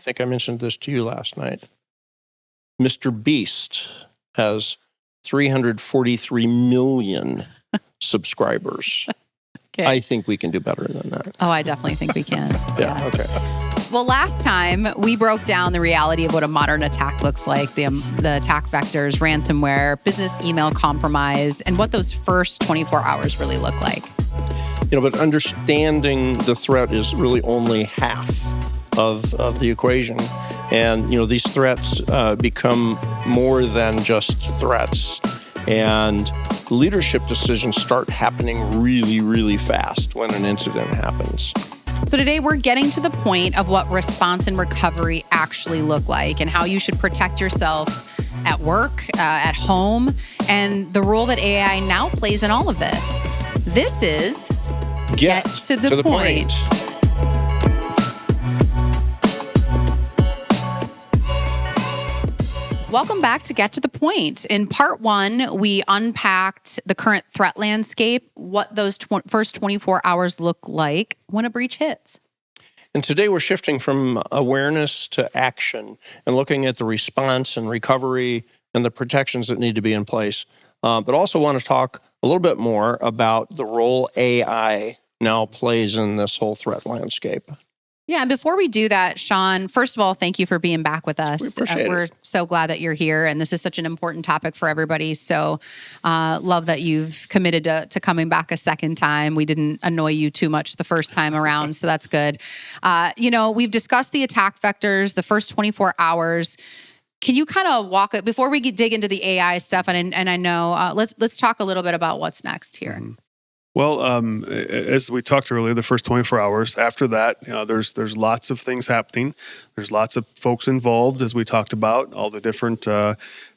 think I mentioned this to you last night. Mr. Beast has 343 million subscribers. Okay. I think we can do better than that. Oh, I definitely think we can. Yeah, okay. Well, last time we broke down the reality of what a modern attack looks like, the attack vectors, ransomware, business email compromise, and what those first 24 hours really look like. But understanding the threat is really only half of the equation. And, these threats become more than just threats. And leadership decisions start happening really, really fast when an incident happens. So today we're getting to the point of what response and recovery actually look like and how you should protect yourself at work, at home, and the role that AI now plays in all of this. This is Get to the Point. Welcome back to Get to the Point. In part one, we unpacked the current threat landscape, what those first 24 hours look like when a breach hits. And today we're shifting from awareness to action and looking at the response and recovery and the protections that need to be in place. But also want to talk a little bit more about the role AI now plays in this whole threat landscape. Yeah, and before we do that, Shawn, first of all, thank you for being back with us. We appreciate We're it. so glad that you're here, and this is such an important topic for everybody. So love that you've committed to coming back a second time. We didn't annoy you too much the first time around, so that's good. We've discussed the attack vectors, the first 24 hours. Can you kind of walk it, before we dig into the AI stuff, and I know, let's talk a little bit about what's next here. Mm-hmm. Well, as we talked earlier, the first 24 hours. After that, there's lots of things happening. There's lots of folks involved, as we talked about, all the different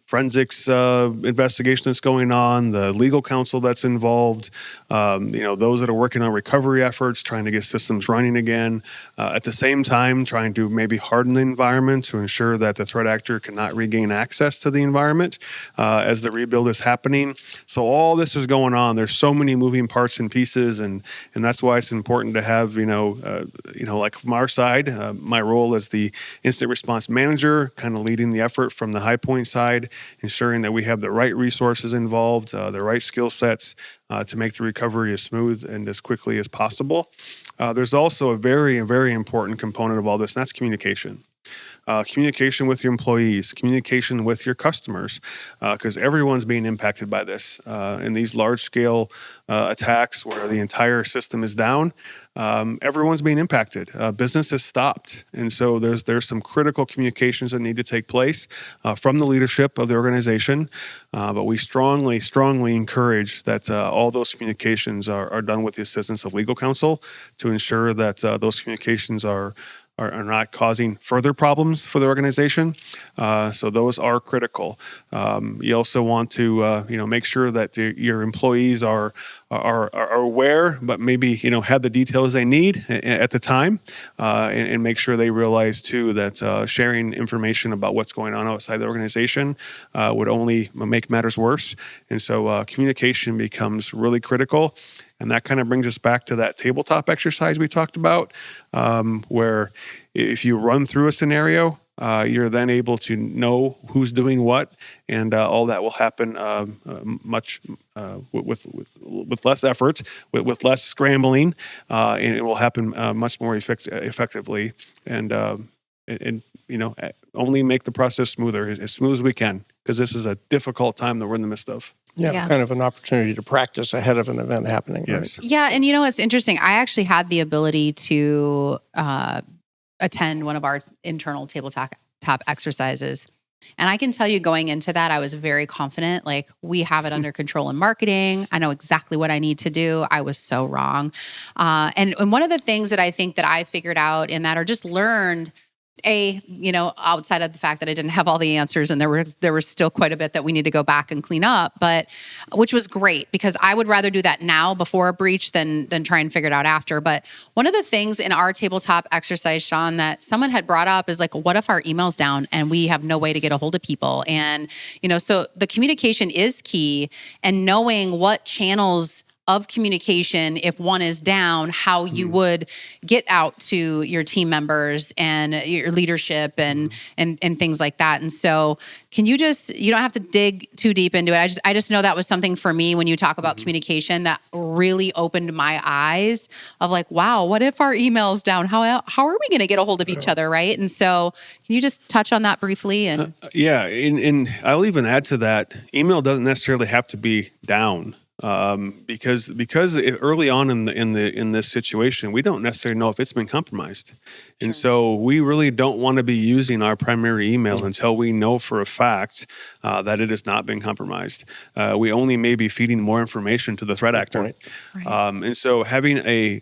forensics investigation that's going on, the legal counsel that's involved, those that are working on recovery efforts, trying to get systems running again. At the same time, trying to maybe harden the environment to ensure that the threat actor cannot regain access to the environment as the rebuild is happening. So all this is going on. There's so many moving parts and pieces, and that's why it's important to have, like from our side, my role as the incident response manager, kind of leading the effort from the High Point side, ensuring that we have the right resources involved, the right skill sets to make the recovery as smooth and as quickly as possible. There's also a very, very important component of all this, and that's communication. Communication with your employees, communication with your customers, because everyone's being impacted by this. In these large-scale attacks where the entire system is down, everyone's being impacted. Business has stopped. And so there's some critical communications that need to take place from the leadership of the organization. But we strongly, strongly encourage that all those communications are done with the assistance of legal counsel to ensure that those communications are not causing further problems for the organization. So those are critical. You also want to make sure that your employees are aware, but maybe have the details they need at the time, and make sure they realize too that sharing information about what's going on outside the organization would only make matters worse. And so communication becomes really critical. And that kind of brings us back to that tabletop exercise we talked about, where if you run through a scenario, you're then able to know who's doing what, and all that will happen much with less effort, with less scrambling, and it will happen much more effectively, and only make the process smoother, as smooth as we can, because this is a difficult time that we're in the midst of. Yeah, kind of an opportunity to practice ahead of an event happening. Yes. Right? Yeah, and it's interesting. I actually had the ability to attend one of our internal tabletop exercises. And I can tell you going into that, I was very confident, like we have it under control in marketing. I know exactly what I need to do. I was so wrong. And one of the things that I think that I figured out in that, or just learned, outside of the fact that I didn't have all the answers and there was still quite a bit that we need to go back and clean up, but which was great because I would rather do that now before a breach than try and figure it out after. But one of the things in our tabletop exercise, Shawn, that someone had brought up is like, what if our email's down and we have no way to get a hold of people? And, so the communication is key, and knowing what channels of communication, if one is down, how you would get out to your team members and your leadership and things like that. And so can you don't have to dig too deep into it. I just know that was something for me when you talk about communication that really opened my eyes of like, wow, what if our email's down? How are we going to get a hold of each other, right? And so can you just touch on that briefly? And and I'll even add to that, email doesn't necessarily have to be down. Because early on in this situation, we don't necessarily know if it's been compromised, and so we really don't want to be using our primary email until we know for a fact that it has not been compromised. We only may be feeding more information to the threat actor, and so having a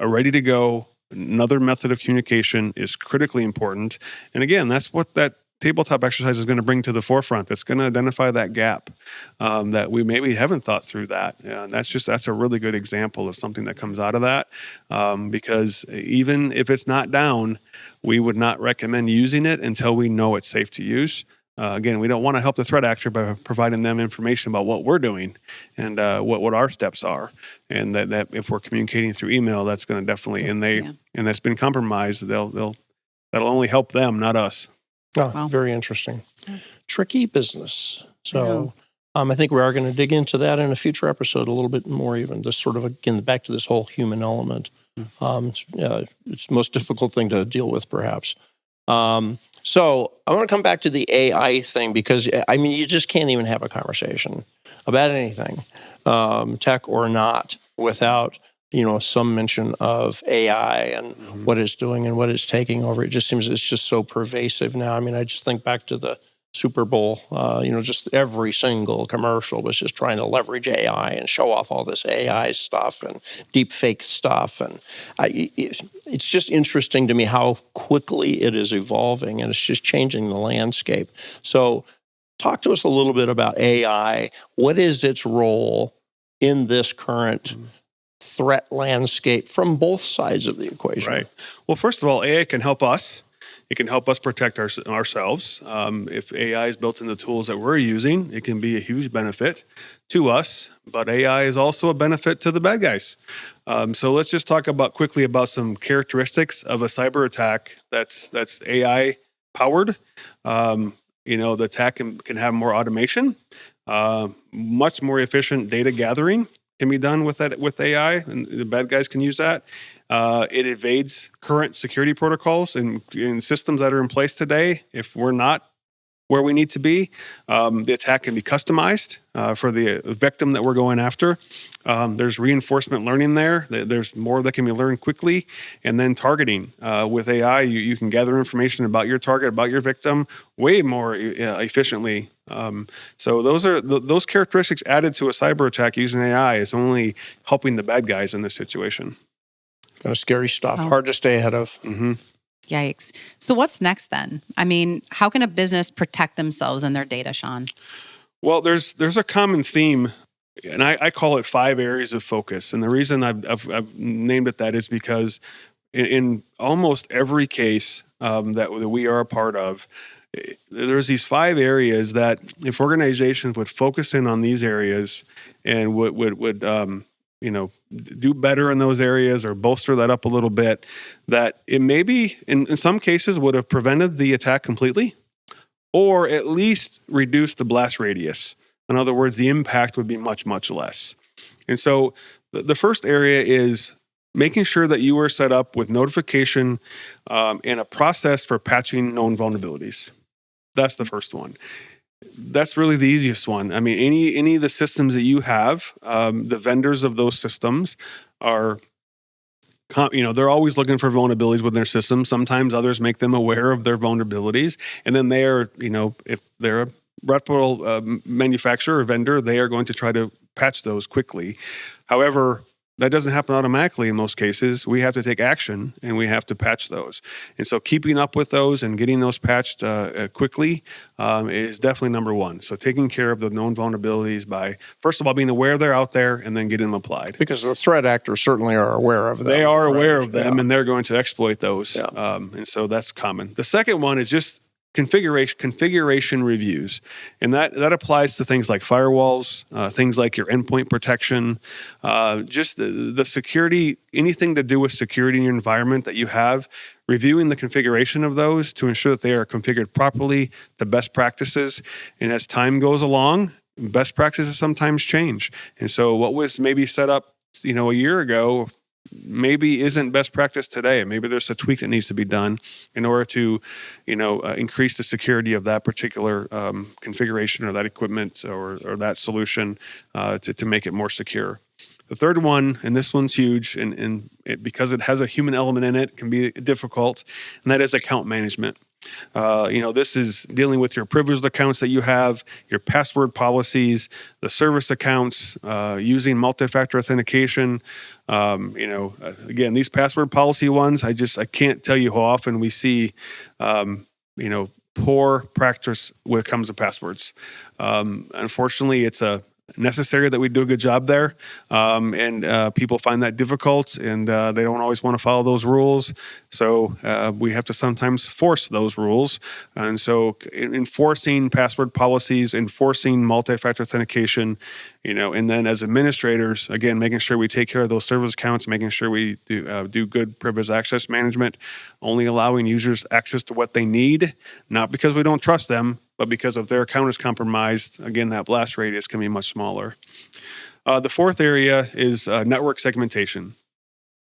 ready to go another method of communication is critically important. And again, that's what that tabletop exercise is going to bring to the forefront. That's going to identify that gap that we maybe haven't thought through that. And that's a really good example of something that comes out of that. Because even if it's not down, we would not recommend using it until we know it's safe to use. Again, we don't want to help the threat actor by providing them information about what we're doing and what our steps are. And that if we're communicating through email, that's going to definitely, and that's been compromised, that'll only help them, not us. Oh, wow. Very interesting. Tricky business. So I think we are going to dig into that in a future episode a little bit more, even this sort of, again, back to this whole human element. It's the most difficult thing to deal with, perhaps. So I want to come back to the AI thing because, I mean, you just can't even have a conversation about anything, tech or not, without some mention of AI and what it's doing and what it's taking over. It just seems it's just so pervasive now. I mean, I just think back to the Super Bowl, just every single commercial was just trying to leverage AI and show off all this AI stuff and deep fake stuff. And it's just interesting to me how quickly it is evolving and it's just changing the landscape. So talk to us a little bit about AI. What is its role in this current threat landscape from both sides of the equation? Right. Well, first of all, AI can help us. It can help us protect ourselves. If AI is built into the tools that we're using, it can be a huge benefit to us. But AI is also a benefit to the bad guys. So let's just talk quickly about some characteristics of a cyber attack that's AI powered. The attack can have more automation, much more efficient data gathering can be done with AI, and the bad guys can use that. It evades current security protocols and systems that are in place today. If we're not where we need to be, the attack can be customized for the victim that we're going after. There's reinforcement learning there. There's more that can be learned quickly. And then targeting. With AI, you can gather information about your target, about your victim, way more efficiently. So those characteristics added to a cyber attack using AI is only helping the bad guys in this situation. Kind of scary stuff. Hard to stay ahead of. Mm-hmm. Yikes. So what's next then? I mean, how can a business protect themselves and their data, Shawn? Well, there's a common theme, and I call it 5 areas of focus. And the reason I've named it that is because in almost every case that we are a part of, there's these 5 areas that if organizations would focus in on these areas and would do better in those areas or bolster that up a little bit, that it maybe in some cases would have prevented the attack completely or at least reduced the blast radius. In other words, the impact would be much, much less. And so the first area is making sure that you are set up with notification and a process for patching known vulnerabilities. That's the first one. That's really the easiest one. I mean, any of the systems that you have, the vendors of those systems are, they're always looking for vulnerabilities within their systems. Sometimes others make them aware of their vulnerabilities, and then they are, if they're a reputable manufacturer or vendor, they are going to try to patch those quickly. However, that doesn't happen automatically in most cases. We have to take action and we have to patch those. And so keeping up with those and getting those patched quickly is definitely number one. So taking care of the known vulnerabilities by, first of all, being aware they're out there and then getting them applied. Because the threat actors certainly are aware of them. They are aware of them and they're going to exploit those. Yeah. And so that's common. The second one is just configuration reviews, and that applies to things like firewalls, things like your endpoint protection, just the security, anything to do with security in your environment that you have. Reviewing the configuration of those to ensure that they are configured properly to best practices. And as time goes along, best practices sometimes change. And so what was maybe set up, a year ago, maybe isn't best practice today. Maybe there's a tweak that needs to be done in order to, increase the security of that particular configuration or that equipment or that solution to make it more secure. The third one, and this one's huge, and because it has a human element in it, can be difficult, and that is account management. This is dealing with your privileged accounts that you have, your password policies, the service accounts, using multi-factor authentication. Again, these password policy ones, I can't tell you how often we see, poor practice when it comes to passwords. Unfortunately, it's necessary that we do a good job there, and people find that difficult, and they don't always want to follow those rules. So we have to sometimes force those rules, and so enforcing password policies, enforcing multi-factor authentication, and then as administrators, again, making sure we take care of those service accounts, making sure we do good privileged access management, only allowing users access to what they need, not because we don't trust them, but because if their account is compromised, again, that blast radius can be much smaller. The fourth area is network segmentation.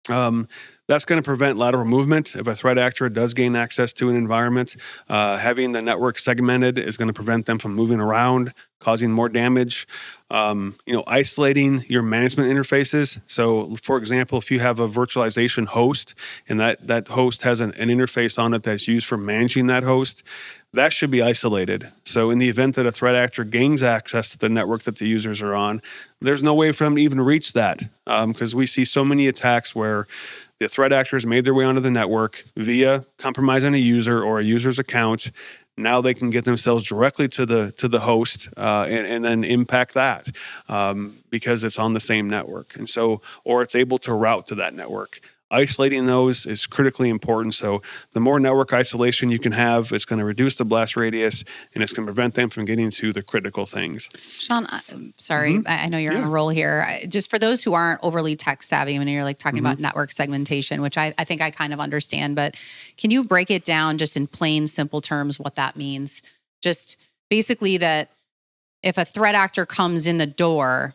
That's going to prevent lateral movement. If a threat actor does gain access to an environment, having the network segmented is going to prevent them from moving around, causing more damage. Isolating your management interfaces. So, for example, if you have a virtualization host and that host has an interface on it that's used for managing that host, that should be isolated. So in the event that a threat actor gains access to the network that the users are on, there's no way for them to even reach that, because we see so many attacks where the threat actors made their way onto the network via compromising a user or a user's account. Now they can get themselves directly to the host and then impact that because it's on the same network. And so, or it's able to route to that network. Isolating those is critically important. So the more network isolation you can have, it's going to reduce the blast radius, and it's going to prevent them from getting to the critical things. Shawn, sorry, I know you're on a roll here. Just for those who aren't overly tech savvy, when you're talking about network segmentation, which I think I kind of understand, but can you break it down just in plain, simple terms what that means? Just basically that if a threat actor comes in the door,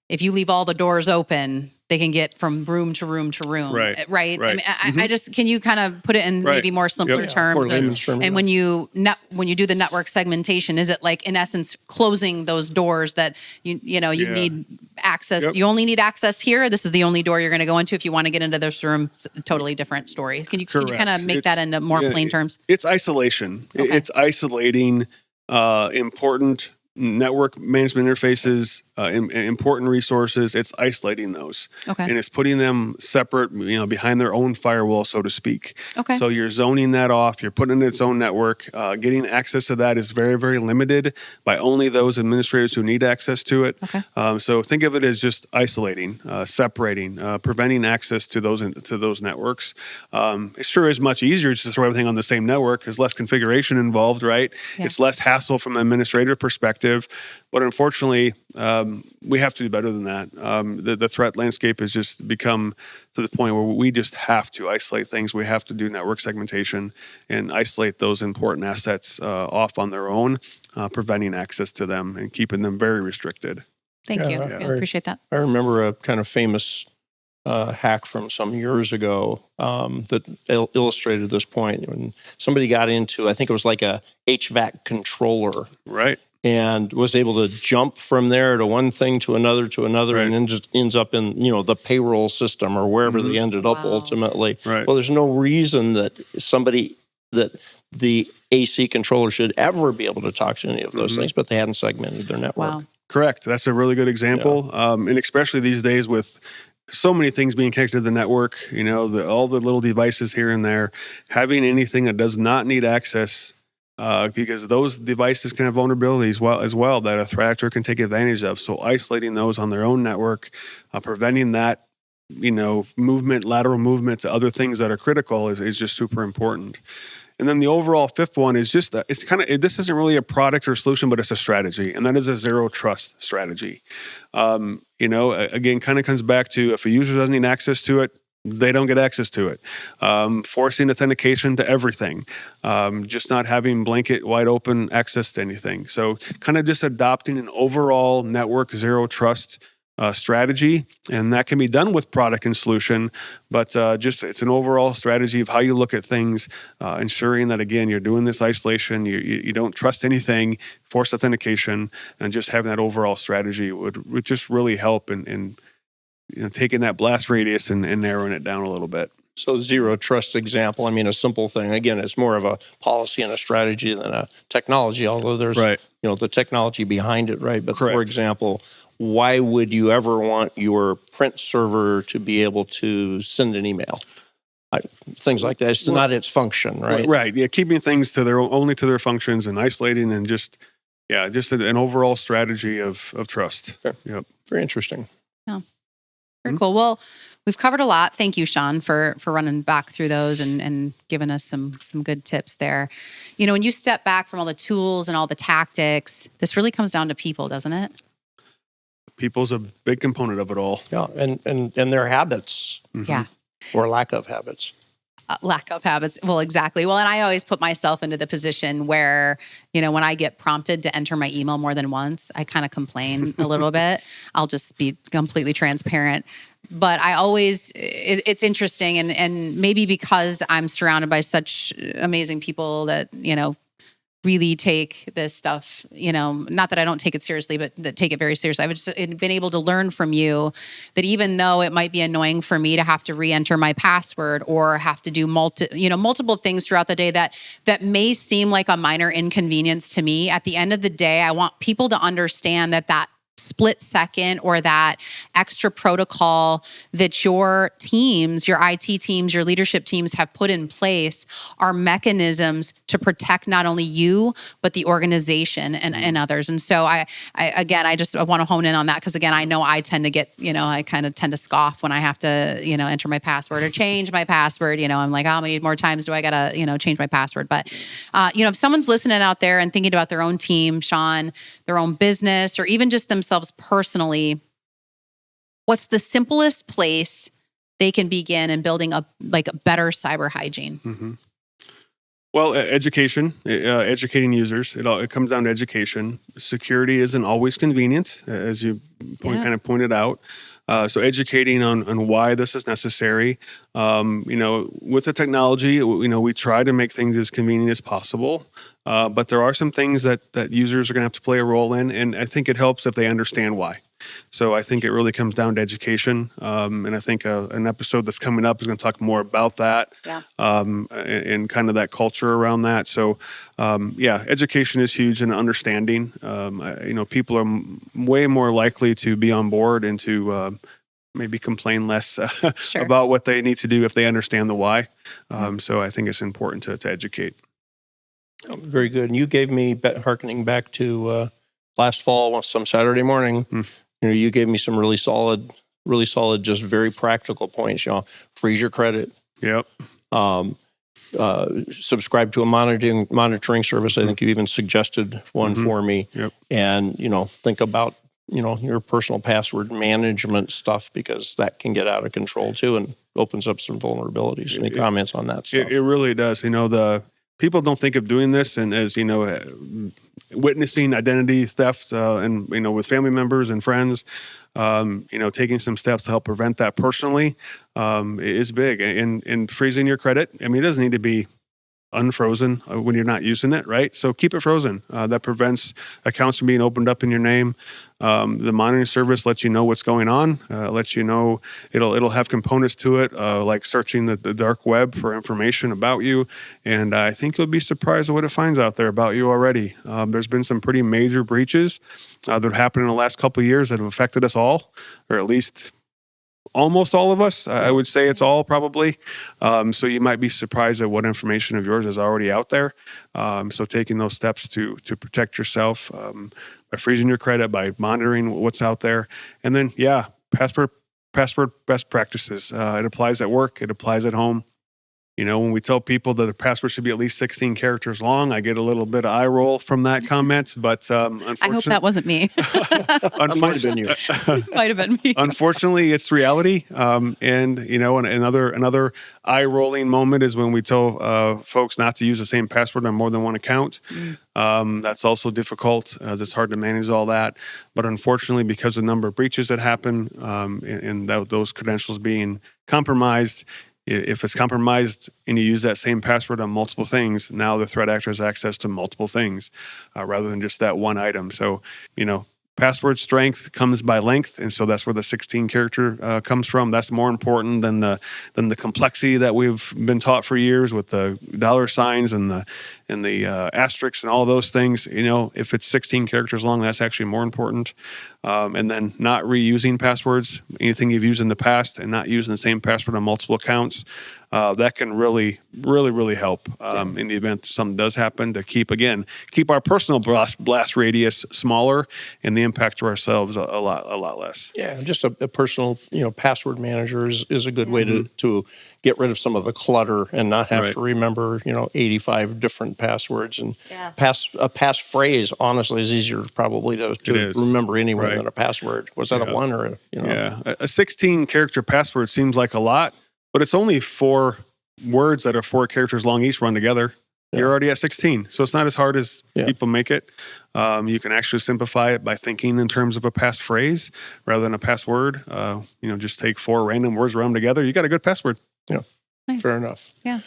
if you leave all the doors open, they can get from room to room to room, right? I mean, I just, can you kind of put it in maybe more simpler terms? And when you do the network segmentation, is it like in essence closing those doors that you need access? You only need access here. This is the only door you're going to go into. If you want to get into this room, it's a totally different story. Can you kind of make that into more plain terms? It's isolation. Okay. It's isolating important network management interfaces, important resources. It's isolating those, and it's putting them separate, behind their own firewall, so to speak. Okay. So you're zoning that off. You're putting it in its own network. Getting access to that is very, very limited by only those administrators who need access to it. Okay. So think of it as just isolating, separating, preventing access to those networks. It sure is much easier just to throw everything on the same network. There's less configuration involved, right? Yeah. It's less hassle from an administrator perspective. But unfortunately, we have to do better than that. The threat landscape has just become to the point where we just have to isolate things. We have to do network segmentation and isolate those important assets off on their own, preventing access to them and keeping them very restricted. Thank you. I appreciate that. I remember a kind of famous hack from some years ago that illustrated this point. When somebody got into, I think it was like a HVAC controller. Right. And was able to jump from there to one thing to another, and then just ends up in the payroll system or wherever they ended up ultimately. Right. Well, there's no reason that the AC controller should ever be able to talk to any of those things, but they hadn't segmented their network. Wow. Correct. That's a really good example, and especially these days with so many things being connected to the network. All the little devices here and there, having anything that does not need access. Because those devices can have vulnerabilities as well that a threat actor can take advantage of. So isolating those on their own network, preventing that, lateral movement to other things that are critical is just super important. And then the overall fifth one is just, this isn't really a product or solution, but it's a strategy. And that is a zero trust strategy. Again, kind of comes back to if a user doesn't need access to it, they don't get access to it. Forcing authentication to everything. Just not having blanket wide open access to anything. So kind of just adopting an overall network zero trust strategy. And that can be done with product and solution, but it's an overall strategy of how you look at things, ensuring that, again, you're doing this isolation, you don't trust anything, forced authentication, and just having that overall strategy would just really help in taking that blast radius and narrowing it down a little bit. So zero trust example, a simple thing. Again, it's more of a policy and a strategy than a technology, although there's the technology behind it, right? But Correct. For example, why would you ever want your print server to be able to send an email? Things like that. It's not its function, right? Right. Yeah, keeping things only to their functions and isolating and just an overall strategy of trust. Fair. Yep. Very interesting. Yeah. Very cool. Well, we've covered a lot. Thank you, Shawn, for running back through those and giving us some good tips there. When you step back from all the tools and all the tactics, this really comes down to people, doesn't it? People's a big component of it all. Yeah, and their habits. Mm-hmm. Yeah. Or lack of habits. Lack of habits. Well, exactly. Well, and I always put myself into the position where, when I get prompted to enter my email more than once, I kind of complain a little bit. I'll just be completely transparent. But I always, it's interesting. And maybe because I'm surrounded by such amazing people that, really take this stuff, not that I don't take it seriously, but that take it very seriously. I've just been able to learn from you that even though it might be annoying for me to have to re-enter my password or have to do multiple things throughout the day that may seem like a minor inconvenience to me, at the end of the day, I want people to understand that split second or that extra protocol that your teams, your IT teams, your leadership teams have put in place are mechanisms to protect not only you, but the organization and others. And so I just want to hone in on that because, again, I know I tend to get, I kind of tend to scoff when I have to, enter my password or change my password. I'm like, how many more times do I got to, change my password? But, if someone's listening out there and thinking about their own team, Shawn, their own business, or even just themselves personally, what's the simplest place they can begin in building a better cyber hygiene? Mm-hmm. Well, education, educating users. It comes down to education. Security isn't always convenient, as you kind of pointed out. So educating on why this is necessary. With the technology, we try to make things as convenient as possible. But there are some things that users are going to have to play a role in, and I think it helps if they understand why. So I think it really comes down to education, and I think an episode that's coming up is going to talk more about that, and kind of that culture around that. So, education is huge, and understanding. People are way more likely to be on board and to maybe complain less about what they need to do if they understand the why. So I think it's important to educate. Very good. And you gave me, hearkening back to last fall, some Saturday morning, you gave me some really solid, just very practical points. Freeze your credit. Yep. Subscribe to a monitoring service. I think you even suggested one for me. Yep. And, think about, your personal password management stuff, because that can get out of control too and opens up some vulnerabilities. Any comments on that stuff? It really does. The people don't think of doing this and as, witnessing identity theft and, with family members and friends, taking some steps to help prevent that personally is big. And freezing your credit, it doesn't need to be unfrozen when you're not using it, right? So keep it frozen. That prevents accounts from being opened up in your name. The monitoring service lets you know what's going on. Lets you know it'll have components to it, like searching the dark web for information about you. And I think you'll be surprised at what it finds out there about you already. There's been some pretty major breaches that have happened in the last couple of years that have affected us all, or at least almost all of us. I would say it's all probably. So you might be surprised at what information of yours is already out there. So taking those steps to protect yourself by freezing your credit, by monitoring what's out there. And then, password best practices. It applies at work. It applies at home. When we tell people that the password should be at least 16 characters long, I get a little bit of eye roll from that comment. But unfortunately, I hope that wasn't me. That might have been you. Might have been me. Unfortunately, it's reality. And another eye rolling moment is when we tell folks not to use the same password on more than one account. That's also difficult. It's hard to manage all that. But unfortunately, because of the number of breaches that happen and those credentials being compromised, if it's compromised and you use that same password on multiple things, now the threat actor has access to multiple things rather than just that one item. So, password strength comes by length, and so that's where the 16 character comes from. That's more important than the complexity that we've been taught for years with the dollar signs and the asterisks and all those things. If it's 16 characters long, that's actually more important. And then not reusing passwords, anything you've used in the past, and not using the same password on multiple accounts. That can really, really, really help in the event something does happen to keep our personal blast radius smaller and the impact to ourselves a lot less. Yeah, just a personal, password manager is a good way to get rid of some of the clutter and not have to remember, 85 different passwords. And a passphrase, honestly, is easier probably to remember anyway than a password. Was that a one or a, Yeah, a 16 character password seems like a lot, but it's only 4 words that are 4 characters long each run together. You're already at 16. So it's not as hard as people make it. You can actually simplify it by thinking in terms of a passphrase rather than a password. Just take 4 random words, run them together. You got a good password. Yeah, nice. Fair enough. Yeah.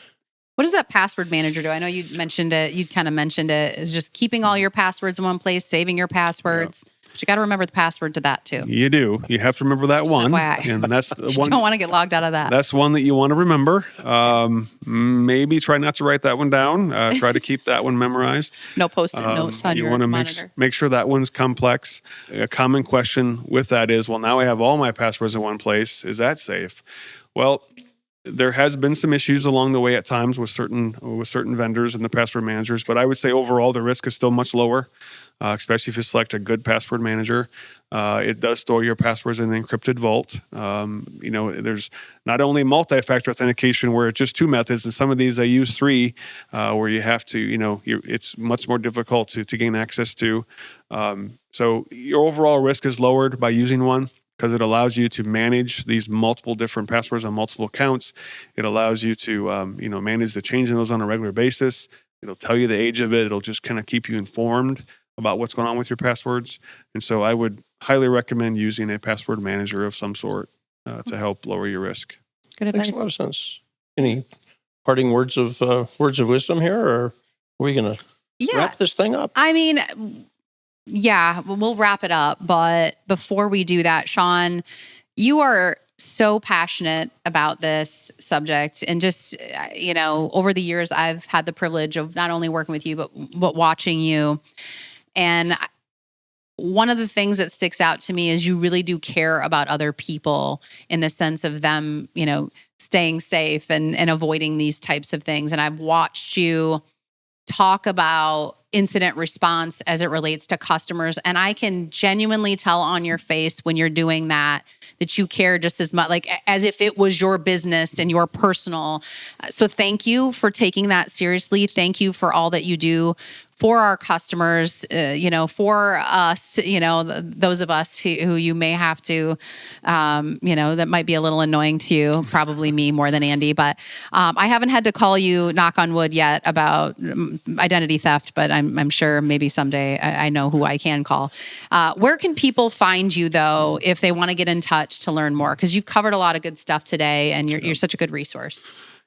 What does that password manager do? I know you mentioned it. You kind of mentioned it. Is just keeping all your passwords in one place, saving your passwords. But you got to remember the password to that too. You do. You have to remember that just one. FYI. And that's the one. You don't want to get logged out of that. That's one that you want to remember. Maybe try not to write that one down. Try to keep that one memorized. No post-it notes on your monitor. Make sure that one's complex. A common question with that is, well, now I have all my passwords in one place. Is that safe? Well, there has been some issues along the way at times with certain vendors and the password managers, but I would say overall the risk is still much lower, especially if you select a good password manager. It does store your passwords in an encrypted vault. There's not only multi-factor authentication where it's just 2 methods, and some of these they use 3, where you have to, it's much more difficult to gain access to. So your overall risk is lowered by using one, because it allows you to manage these multiple different passwords on multiple accounts. It allows you to, manage the change in those on a regular basis. It'll tell you the age of it. It'll just kind of keep you informed about what's going on with your passwords. And so I would highly recommend using a password manager of some sort to help lower your risk. Good advice. Makes a lot of sense. Any parting words of wisdom here, or are we going to wrap this thing up? I mean, yeah, we'll wrap it up. But before we do that, Shawn, you are so passionate about this subject. And just, over the years, I've had the privilege of not only working with you, but watching you. And one of the things that sticks out to me is you really do care about other people in the sense of them, staying safe and avoiding these types of things. And I've watched you talk about incident response as it relates to customers. And I can genuinely tell on your face when you're doing that you care just as much, like as if it was your business and your personal. So thank you for taking that seriously. Thank you for all that you do for our customers, for us, those of us who you may have to, that might be a little annoying to you, probably me more than Andy, but I haven't had to call you, knock on wood, yet about identity theft, but I'm sure maybe someday I know who I can call. Where can people find you, though, if they want to get in touch to learn more? Because you've covered a lot of good stuff today, and you're such a good resource.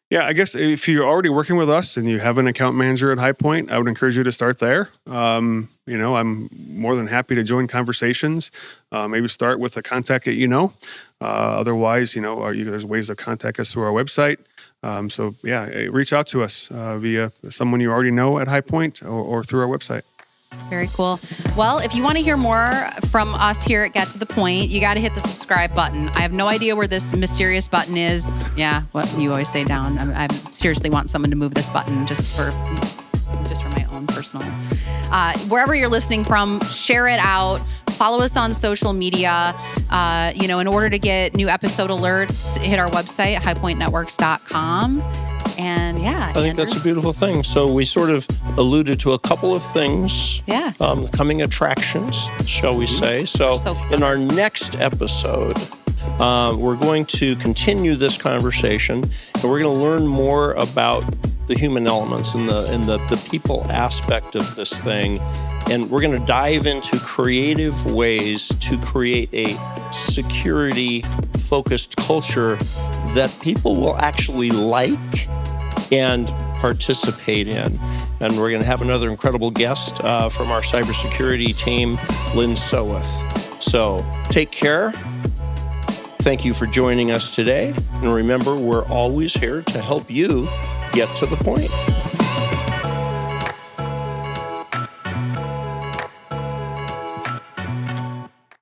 Yeah, I guess if you're already working with us and you have an account manager at High Point, I would encourage you to start there. I'm more than happy to join conversations. Maybe start with a contact that otherwise, there's ways to contact us through our website. Reach out to us via someone you already know at High Point or through our website. Very cool. Well, if you want to hear more from us here at Get to the Point, you got to hit the subscribe button. I have no idea where this mysterious button is. Yeah, what you always say down. I seriously want someone to move this button just for my own personal. Wherever you're listening from, share it out. Follow us on social media. In order to get new episode alerts, hit our website, highpointnetworks.com. And yeah, I think that's a beautiful thing. So we sort of alluded to a couple of things. Yeah. Coming attractions, shall we say. So in our next episode, we're going to continue this conversation, and we're going to learn more about the human elements and the people aspect of this thing. And we're going to dive into creative ways to create a security-focused culture that people will actually like and participate in. And we're going to have another incredible guest from our cybersecurity team, Lynn Soweth. So take care. Thank you for joining us today. And remember, we're always here to help you get to the point.